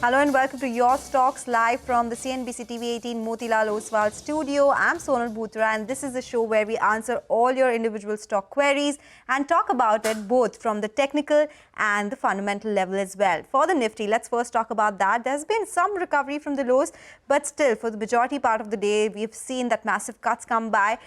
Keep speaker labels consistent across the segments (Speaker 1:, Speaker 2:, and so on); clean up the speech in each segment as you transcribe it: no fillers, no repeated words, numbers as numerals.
Speaker 1: Hello and welcome to Your Stocks live from the CNBC-TV18 Motilal Oswal studio. I'm Sonal Bhutra and this is the show where we answer all your individual stock queries and talk about it both from the technical and the fundamental level as well. For the Nifty, let's first talk about that. There's been some recovery from the lows, but still for the majority part of the day, we've seen that massive cuts come by.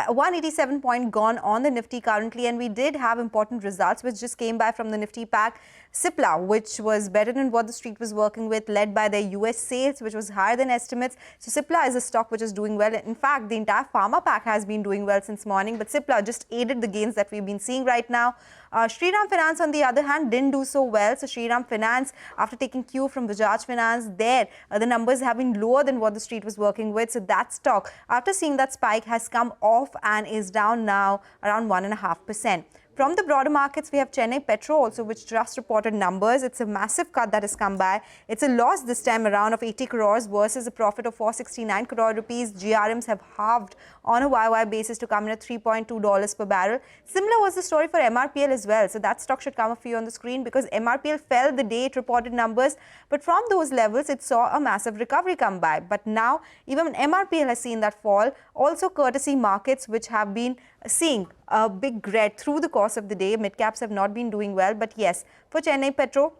Speaker 1: 187 point gone on the Nifty currently, and we did have important results which just came by from the Nifty pack. Cipla, which was better than what the street was working with, led by their US sales, which was higher than estimates. So Cipla is a stock which is doing well. In fact, the entire pharma pack has been doing well since morning, but Cipla just aided the gains that we've been seeing right now. Shriram Finance, on the other hand, didn't do so well. So Shriram Finance, after taking cue from Bajaj Finance, the numbers have been lower than what the street was working with. So that stock, after seeing that spike, has come off and is down now around 1.5%. From the broader markets, we have Chennai Petro also, which just reported numbers. It's a massive cut that has come by. It's a loss this time around of 80 crores versus a profit of 469 crore rupees. GRMs have halved on a YY basis to come in at $3.2 per barrel. Similar was the story for MRPL as well. So that stock should come up for you on the screen because MRPL fell the day it reported numbers. But from those levels, it saw a massive recovery come by. But now, even MRPL has seen that fall. Also, courtesy markets, which have been seeing a big red through the course of the day. Mid-caps have not been doing well. But yes, for Chennai Petro,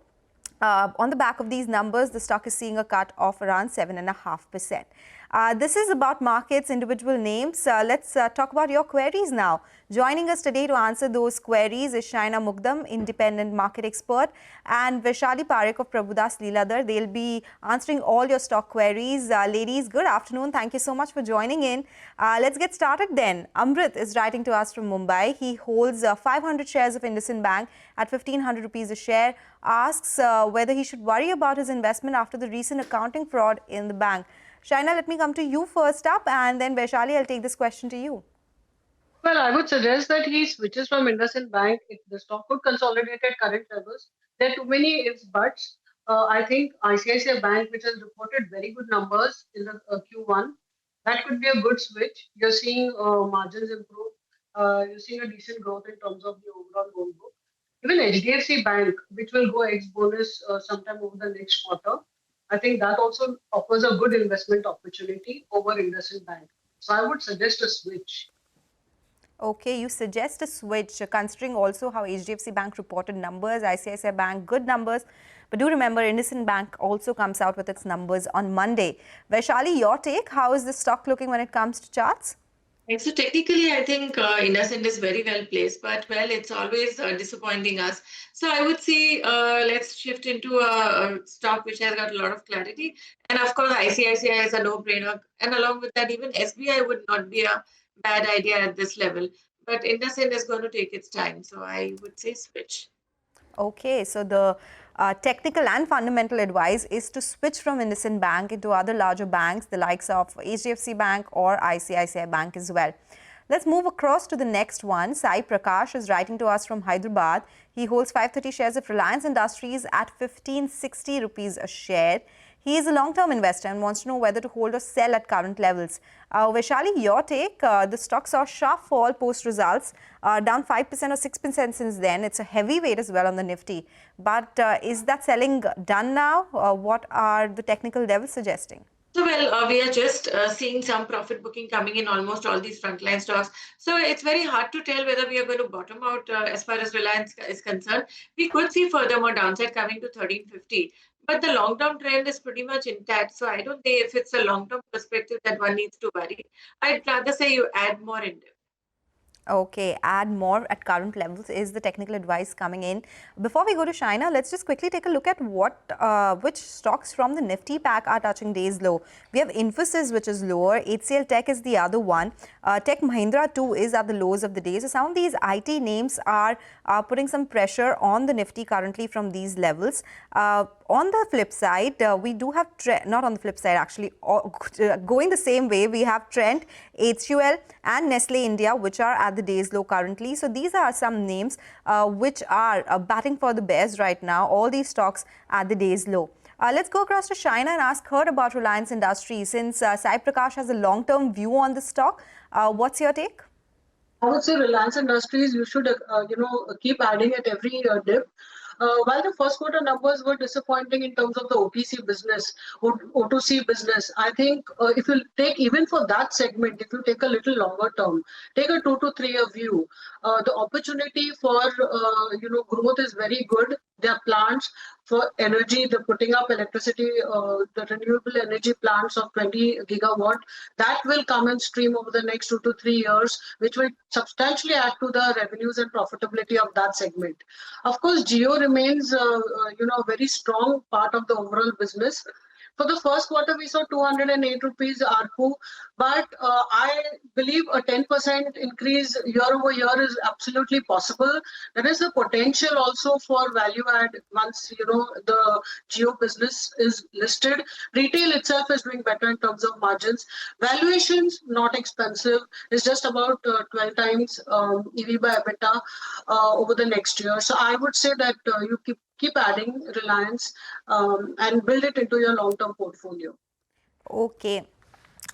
Speaker 1: on the back of these numbers, the stock is seeing a cut of around 7.5%. This is about markets, individual names. Let's talk about your queries now. Joining us today to answer those queries is Shahina Mukadam, independent market expert, and Vaishali Parekh of Prabhudas Lilladher. They'll be answering all your stock queries. Ladies, good afternoon. Thank you so much for joining in. Let's get started then. Amrit is writing to us from Mumbai. He holds 500 shares of IndusInd Bank at 1,500 rupees a share. Asks whether he should worry about his investment after the recent accounting fraud in the bank. Shahina, let me come to you first up, and then Vaishali, I'll take this question to you.
Speaker 2: Well, I would suggest that he switches from IndusInd Bank if the stock could consolidate at current levels. There are too many ifs, buts. I think ICICI Bank, which has reported very good numbers in the Q1, that could be a good switch. You're seeing margins improve. You're seeing a decent growth in terms of the overall loan book. Even HDFC Bank, which will go ex-bonus sometime over the next quarter, I think that also offers a good investment opportunity over IndusInd Bank. So I would suggest a switch.
Speaker 1: Okay, you suggest a switch, considering also how HDFC Bank reported numbers, ICICI Bank, good numbers. But do remember, IndusInd Bank also comes out with its numbers on Monday. Vaishali, your take? How is the stock looking when it comes to charts?
Speaker 3: So technically, I think IndusInd is very well placed, but well, it's always disappointing us. So I would say let's shift into a stock which has got a lot of clarity. And of course, ICICI is a no-brainer. And along with that, even SBI would not be a bad idea at this level. But IndusInd is going to take its time. So I would say switch.
Speaker 1: Okay, so the technical and fundamental advice is to switch from IndusInd Bank into other larger banks, the likes of HDFC Bank or ICICI Bank as well. Let's move across to the next one. Sai Prakash is writing to us from Hyderabad. He holds 530 shares of Reliance Industries at 1,560 rupees a share. He is a long-term investor and wants to know whether to hold or sell at current levels. Vaishali, your take? The stock saw a sharp fall post-results, down 5% or 6% since then. It's a heavyweight as well on the Nifty. But is that selling done now? What are the technical levels suggesting?
Speaker 3: So, well, we are just seeing some profit booking coming in almost all these frontline stocks. So, it's very hard to tell whether we are going to bottom out as far as Reliance is concerned. We could see further more downside coming to 1350. But the long-term trend is pretty much intact. So, I don't think if it's a long-term perspective that one needs to worry. I'd rather say you add more in depth.
Speaker 1: Okay, add more at current levels is the technical advice coming in. Before we go to Shahina, let's just quickly take a look at which stocks from the Nifty pack are touching days low. We have Infosys, which is lower. HCL Tech is the other one. Tech Mahindra too is at the lows of the day. So some of these IT names are putting some pressure on the Nifty currently from these levels. On the flip side, we do have, not on the flip side actually, going the same way, we have Trent, HUL and Nestle India, which are at the day's low currently. So these are some names which are batting for the bears right now, all these stocks at the day's low. Let's go across to Shahina and ask her about Reliance Industries. Since Sai Prakash has a long-term view on the stock, what's your take?
Speaker 2: I would say Reliance Industries, you should keep adding at every dip. While the first quarter numbers were disappointing in terms of the OTC business, O2C business, I think if you take even for that segment, if you take a little longer term, take a 2 to 3 year view, the opportunity for growth is very good. There are plants for energy. They're putting up electricity, the renewable energy plants of 20 gigawatt. That will come in stream over the next 2 to 3 years, which will substantially add to the revenues and profitability of that segment. Of course, Geo remains, a very strong part of the overall business. For the first quarter, we saw 208 rupees ARPU, but I believe a 10% increase year over year is absolutely possible. There is a potential also for value add once the Geo business is listed. Retail itself is doing better in terms of margins. Valuations not expensive. It's just about 12 times EV by EBITDA over the next year. So I would say that you keep adding Reliance and build it into your long-term portfolio.
Speaker 1: Okay.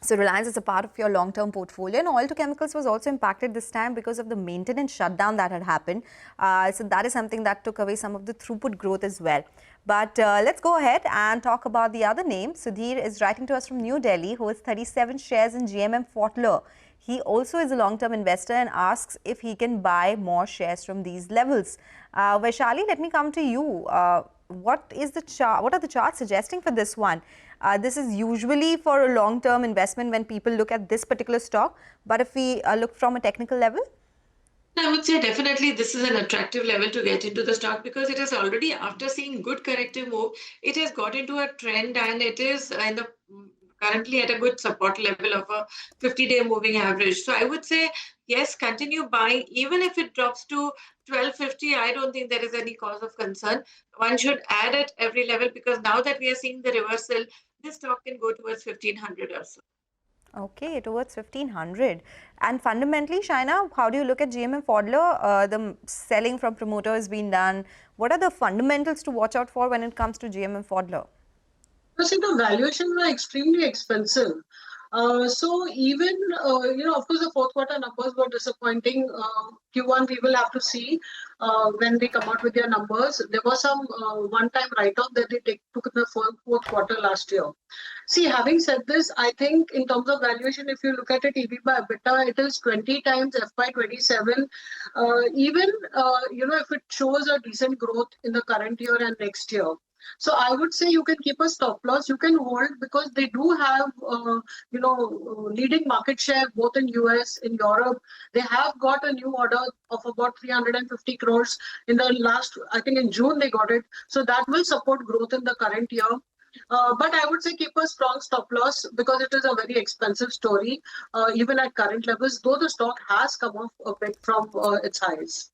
Speaker 1: So Reliance is a part of your long-term portfolio, and oil to chemicals was also impacted this time because of the maintenance shutdown that had happened. So that is something that took away some of the throughput growth as well. But let's go ahead and talk about the other name. Sudhir is writing to us from New Delhi, who has 37 shares in GMM Pfaudler. He also is a long-term investor and asks if he can buy more shares from these levels. Vaishali, let me come to you. What are the charts suggesting for this one? This is usually for a long-term investment when people look at this particular stock. But if we look from a technical level?
Speaker 3: I would say definitely this is an attractive level to get into the stock because it is already, after seeing good corrective move, it has got into a trend and it is currently at a good support level of a 50-day moving average. So I would say, yes, continue buying. Even if it drops to 1250, I don't think there is any cause of concern. One should add at every level because now that we are seeing the reversal, this stock can go towards 1500 or so.
Speaker 1: Okay, towards 1500. And fundamentally, Shahina, how do you look at GMM Pfaudler? The selling from promoter has been done. What are the fundamentals to watch out for when it comes to GMM Pfaudler?
Speaker 2: See, the valuations are extremely expensive. So even, of course, the fourth quarter numbers were disappointing. Q1, we will have to see when they come out with their numbers. There was some one-time write-off that they took in the fourth quarter last year. See, having said this, I think in terms of valuation, if you look at it, EV by EBITDA, it is 20 times FY27. Even, if it shows a decent growth in the current year and next year. So I would say you can keep a stop loss. You can hold because they do have, leading market share both in US, in Europe. They have got a new order of about 350 crores in the last, I think in June they got it. So that will support growth in the current year. But I would say keep a strong stop loss because it is a very expensive story, even at current levels, though the stock has come off a bit from its highs.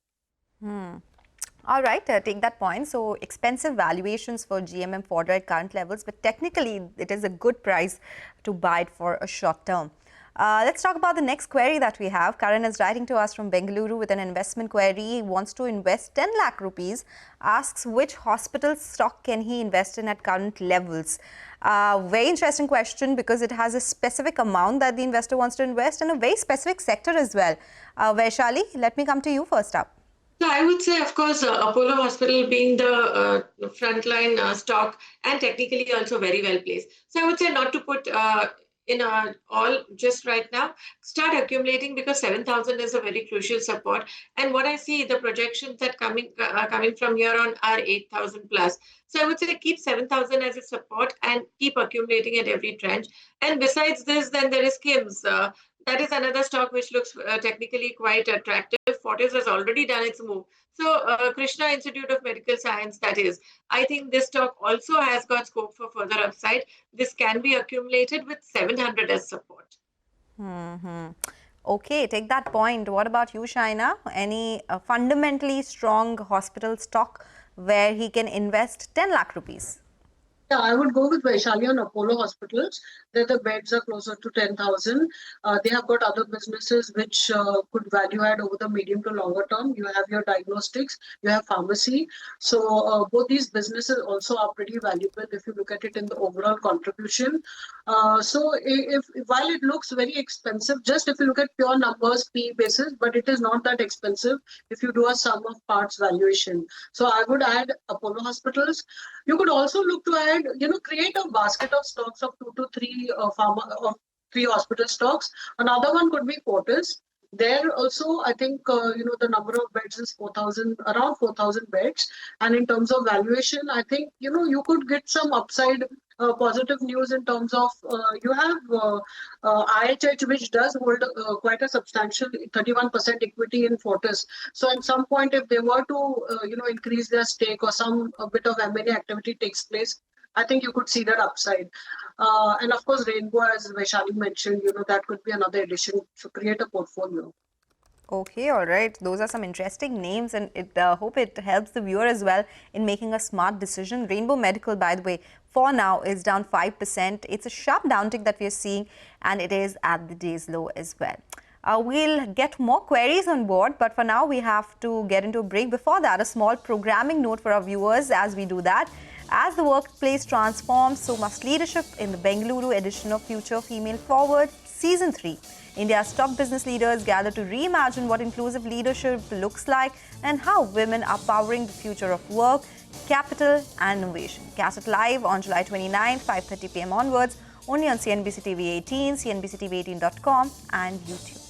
Speaker 1: All right, take that point. So expensive valuations for GMM Pfaudler at current levels, but technically it is a good price to buy it for a short term. Let's talk about the next query that we have. Karan is writing to us from Bengaluru with an investment query. He wants to invest 10 lakh rupees, asks which hospital stock can he invest in at current levels. Very interesting question because it has a specific amount that the investor wants to invest in a very specific sector as well. Vaishali, let me come to you first up.
Speaker 3: So I would say, of course, Apollo Hospital being the frontline stock and technically also very well placed. So I would say not to put in all just right now. Start accumulating because 7,000 is a very crucial support. And what I see, the projections that coming from here on are 8,000 plus. So I would say keep 7,000 as a support and keep accumulating at every tranche. And besides this, then there is KIMS. That is another stock which looks technically quite attractive. Fortis has already done its move. So Krishna Institute of Medical Science, that is. I think this stock also has got scope for further upside. This can be accumulated with 700 as support.
Speaker 1: Okay, take that point. What about you, Shahina? Any fundamentally strong hospital stock where he can invest 10 lakh rupees?
Speaker 2: Yeah, I would go with Vaishali on Apollo Hospitals. There the beds are closer to 10,000. They have got other businesses which could value add over the medium to longer term. You have your diagnostics, you have pharmacy. So both these businesses also are pretty valuable if you look at it in the overall contribution. So if while it looks very expensive, just if you look at pure numbers, P basis, but it is not that expensive if you do a sum of parts valuation. So I would add Apollo Hospitals. You could also look to add, create a basket of stocks of 2 to 3 of 3 hospital stocks. Another one could be Fortis. There also, I think, the number of beds is 4,000, around 4,000 beds. And in terms of valuation, I think, you could get some upside positive news in terms of you have IHH, which does hold quite a substantial 31% equity in Fortis. So at some point, if they were to, increase their stake or some a bit of M&A activity takes place, I think you could see that upside. And of course, Rainbow, as Vaishali mentioned, that could be another addition to create a portfolio.
Speaker 1: Okay, all right. Those are some interesting names, and it hope it helps the viewer as well in making a smart decision. Rainbow Medical, by the way, for now is down 5%. It's a sharp downtick that we are seeing, and it is at the day's low as well. We'll get more queries on board, but for now we have to get into a break. Before that, a small programming note for our viewers as we do that. As the workplace transforms, so must leadership in the Bengaluru edition of Future Female Forward Season 3. India's top business leaders gather to reimagine what inclusive leadership looks like and how women are powering the future of work, capital and innovation. Catch it live on July 29, 5:30 p.m. onwards, only on CNBC TV 18, CNBC-TV18.com and YouTube.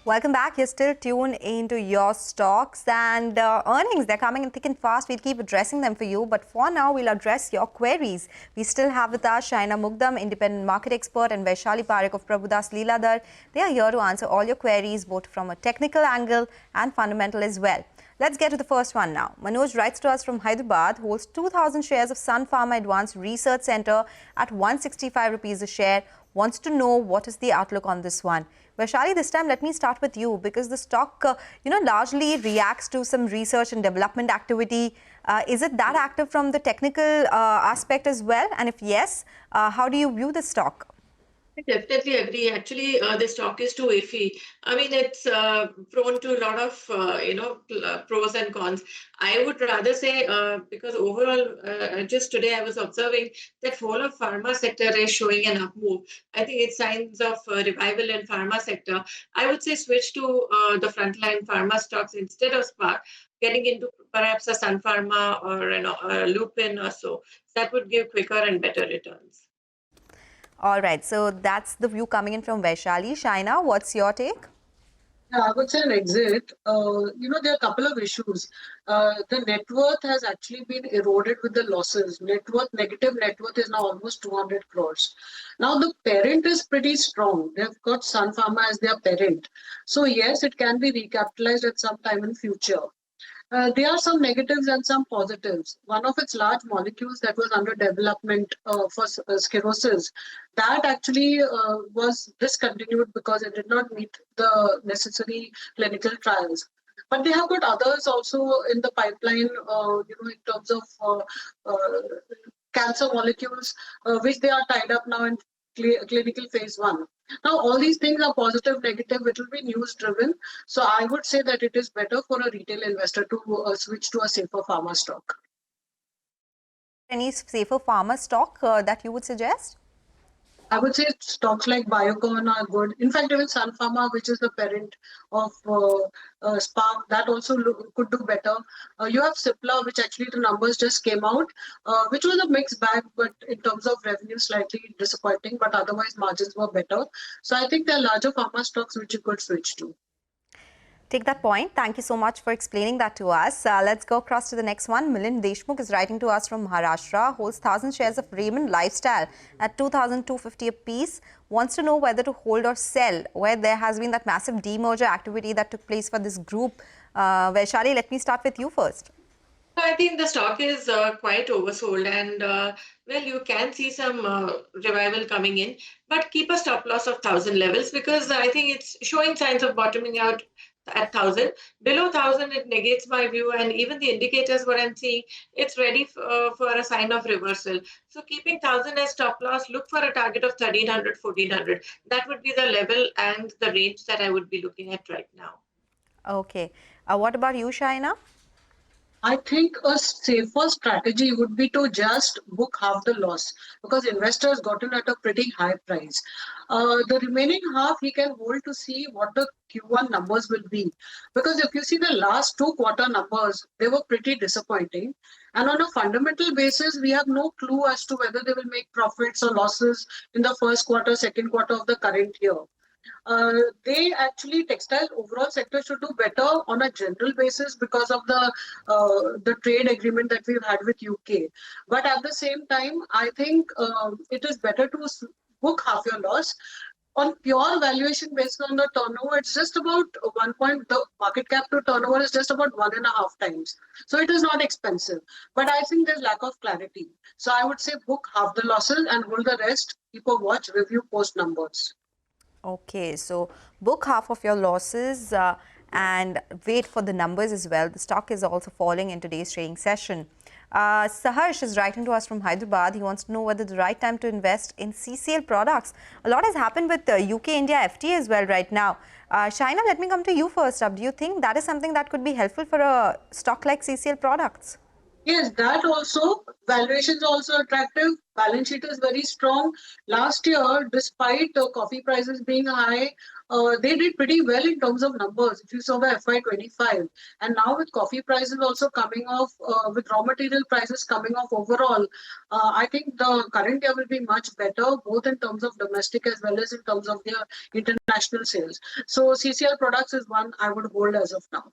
Speaker 1: Welcome back. You're still tuned into your stocks and earnings. They're coming in thick and fast. We'll keep addressing them for you. But for now, we'll address your queries. We still have with us Shahina Mukadam, independent market expert, and Vaishali Parekh of Prabhudas Lilladher. They are here to answer all your queries, both from a technical angle and fundamental as well. Let's get to the first one now. Manoj writes to us from Hyderabad, holds 2,000 shares of Sunfarma Advanced Research Center at 165 rupees a share. Wants to know what is the outlook on this one. Vaishali, this time let me start with you because the stock, largely reacts to some research and development activity. Is it that active from the technical aspect as well? And if yes, how do you view the stock?
Speaker 3: I definitely agree. Actually, the stock is too iffy. I mean, it's prone to a lot of, pros and cons. I would rather say, because overall, just today I was observing that whole of pharma sector is showing an up move. I think it's signs of revival in pharma sector. I would say switch to the frontline pharma stocks instead of Spark, getting into perhaps a Sunfarma or a Lupin or so. That would give quicker and better returns.
Speaker 1: All right, so that's the view coming in from Vaishali. Shahina, what's your take?
Speaker 2: Yeah, I would say an exit. There are a couple of issues. The net worth has actually been eroded with the losses. Negative net worth is now almost 200 crores. Now the parent is pretty strong. They've got Sun Pharma as their parent. So yes, it can be recapitalized at some time in future. There are some negatives and some positives. One of its large molecules that was under development for sclerosis, that actually was discontinued because it did not meet the necessary clinical trials. But they have got others also in the pipeline, in terms of cancer molecules, which they are tied up now in clinical phase 1. Now, all these things are positive, negative. It will be news driven. So I would say that it is better for a retail investor to switch to a safer pharma stock.
Speaker 1: Any safer pharma stock that you would suggest?
Speaker 2: I would say stocks like Biocon are good. In fact, even Sun Pharma, which is the parent of Spark, that also could do better. You have Cipla, which actually the numbers just came out, which was a mixed bag, but in terms of revenue, slightly disappointing, but otherwise margins were better. So I think there are larger pharma stocks which you could switch to.
Speaker 1: Take that point. Thank you so much for explaining that to us. Let's go across to the next one. Milind Deshmukh is writing to us from Maharashtra, holds 1,000 shares of Raymond Lifestyle at 2,250 a piece. Wants to know whether to hold or sell, where there has been that massive demerger activity that took place for this group. Vaishali, let me start with you first.
Speaker 3: I think the stock is quite oversold, and well, you can see some revival coming in, but keep a stop loss of 1,000 levels because I think it's showing signs of bottoming out at 1,000. Below 1,000, it negates my view, and even the indicators, what I'm seeing, it's ready for a sign of reversal. So, keeping 1,000 as stop loss, look for a target of 1,300, 1,400. That would be the level and the range that I would be looking at right now.
Speaker 1: Okay. What about you, Shahina?
Speaker 2: I think a safer strategy would be to just book half the loss because investors got in at a pretty high price. The remaining half he can hold to see what the Q1 numbers will be. Because if you see the last 2 quarter numbers, they were pretty disappointing. And on a fundamental basis, we have no clue as to whether they will make profits or losses in the first quarter, second quarter of the current year. They actually textile overall sector should do better on a general basis because of the trade agreement that we've had with UK. But at the same time, I think it is better to book half your loss. On pure valuation based on the turnover, it's just about the market cap to turnover is just about 1.5 times. So it is not expensive. But I think there's lack of clarity. So I would say book half the losses and hold the rest, keep a watch, review post numbers.
Speaker 1: Okay, so book half of your losses and wait for the numbers as well. The stock is also falling in today's trading session. Saharsh is writing to us from Hyderabad. He wants to know whether the right time to invest in CCL Products. A lot has happened with the UK-India FTA as well right now. Shahina, let me come to you first up. Do you think that is something that could be helpful for a stock like CCL Products?
Speaker 2: Yes, that also, valuations also attractive, balance sheet is very strong. Last year, despite coffee prices being high, they did pretty well in terms of numbers, if you saw the FY25. And now with coffee prices also coming off, with raw material prices coming off overall, I think the current year will be much better, both in terms of domestic as well as in terms of their international sales. So CCL Products is one I would hold as of now.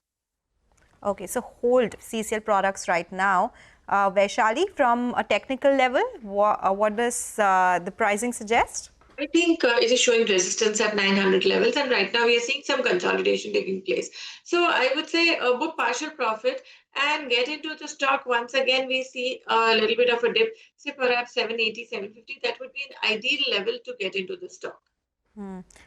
Speaker 1: Okay, so hold CCL Products right now. Vaishali, from a technical level, what does the pricing suggest?
Speaker 3: I think it is showing resistance at 900 levels, and right now we are seeing some consolidation taking place. So I would say book partial profit and get into the stock. Once again, we see a little bit of a dip, say perhaps 780, 750. That would be an ideal level to get into the stock.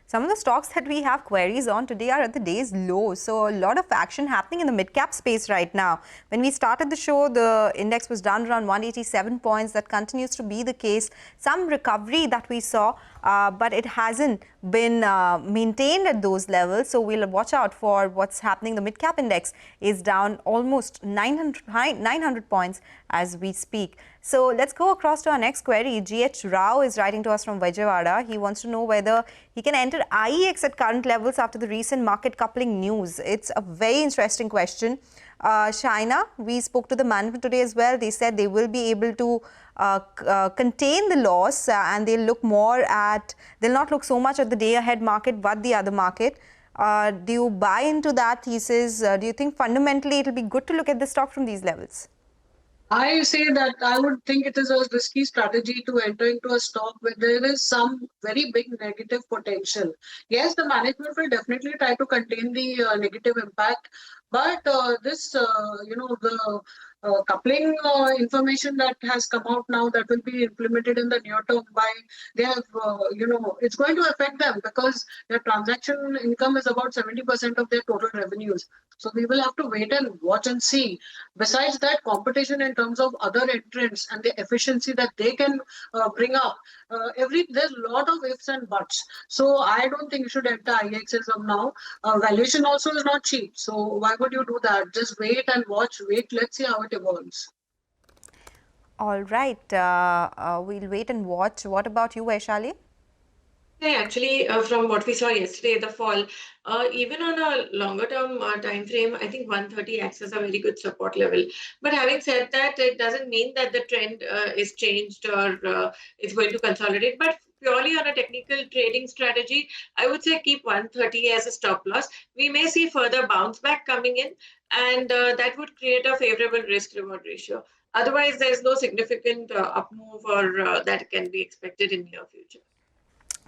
Speaker 1: Some of the stocks that we have queries on today are at the day's low. So a lot of action happening in the mid-cap space right now. When we started the show, the index was down around 187 points. That continues to be the case. Some recovery that we saw, but it hasn't been maintained at those levels. So we'll watch out for what's happening. The mid-cap index is down almost 900 points as we speak. So let's go across to our next query. G.H. Rao is writing to us from Vijayawada. He wants to know whether he can enter IEX at current levels after the recent market coupling news. It's a very interesting question. Shahina, we spoke to the management today as well. They said they will be able to contain the loss and they'll not look so much at the day ahead market but the other market. Do you buy into that thesis? Do you think fundamentally it will be good to look at the stock from these levels?
Speaker 2: I say that I would think it is a risky strategy to enter into a stock where there is some very big negative potential. Yes, the management will definitely try to contain the negative impact, but the coupling information that has come out now that will be implemented in the near term they have, it's going to affect them because their transaction income is about 70% of their total revenues. So we will have to wait and watch and see. Besides that, competition in terms of other entrants and the efficiency that they can bring up, there's a lot of ifs and buts. So I don't think you should enter IEX as of now. Valuation also is not cheap. So why would you do that? Just wait and watch. Let's see how it evolves.
Speaker 1: All right. We'll wait and watch. What about you, Vaishali?
Speaker 3: Actually, from what we saw yesterday, the fall, even on a longer term time frame, I think 130 acts as a very good support level. But having said that, it doesn't mean that the trend is changed or it's going to consolidate. But purely on a technical trading strategy, I would say keep 130 as a stop loss. We may see further bounce back coming in, and that would create a favorable risk reward ratio. Otherwise, there's no significant up move or that can be expected in near future.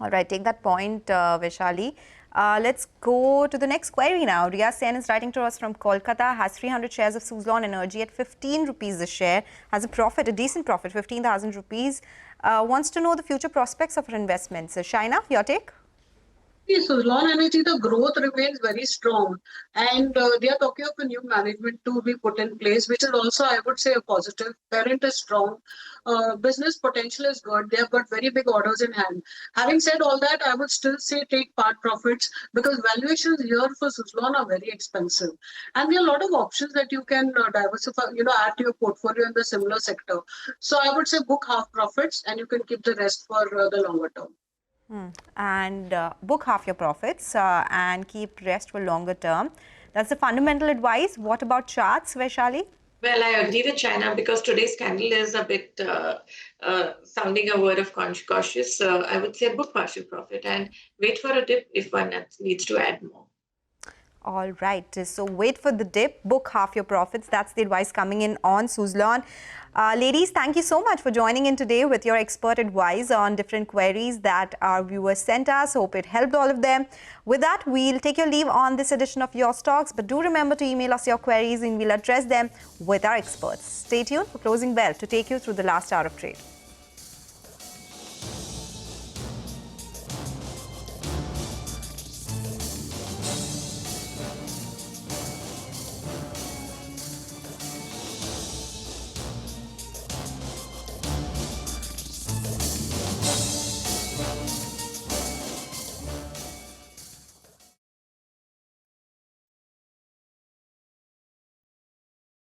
Speaker 1: All right, take that point, Vaishali. Let's go to the next query now. Riya Sen is writing to us from Kolkata, has 300 shares of Suzlon Energy at 15 rupees a share, has a profit, a decent profit, 15,000 rupees. Wants to know the future prospects of her investments. Shahina, your take?
Speaker 2: Yes, Suzlon Energy, the growth remains very strong, and they are talking of a new management to be put in place, which is also, I would say, a positive. Parent is strong, business potential is good. They have got very big orders in hand. Having said all that, I would still say take part profits because valuations here for Suzlon are very expensive, and there are a lot of options that you can diversify, add to your portfolio in the similar sector. So I would say book half profits, and you can keep the rest for the longer term.
Speaker 1: And book half your profits and keep rest for longer term. That's the fundamental advice. What about charts, Vaishali?
Speaker 3: Well, I agree with China because today's candle is a bit sounding a word of cautious. I would say book partial profit and wait for a dip if one needs to add more.
Speaker 1: All right. So wait for the dip, book half your profits. That's the advice coming in on Suzlon. Ladies, thank you so much for joining in today with your expert advice on different queries that our viewers sent us. Hope it helped all of them. With that, we'll take your leave on this edition of Your Stocks. But do remember to email us your queries and we'll address them with our experts. Stay tuned for Closing Bell to take you through the last hour of trade.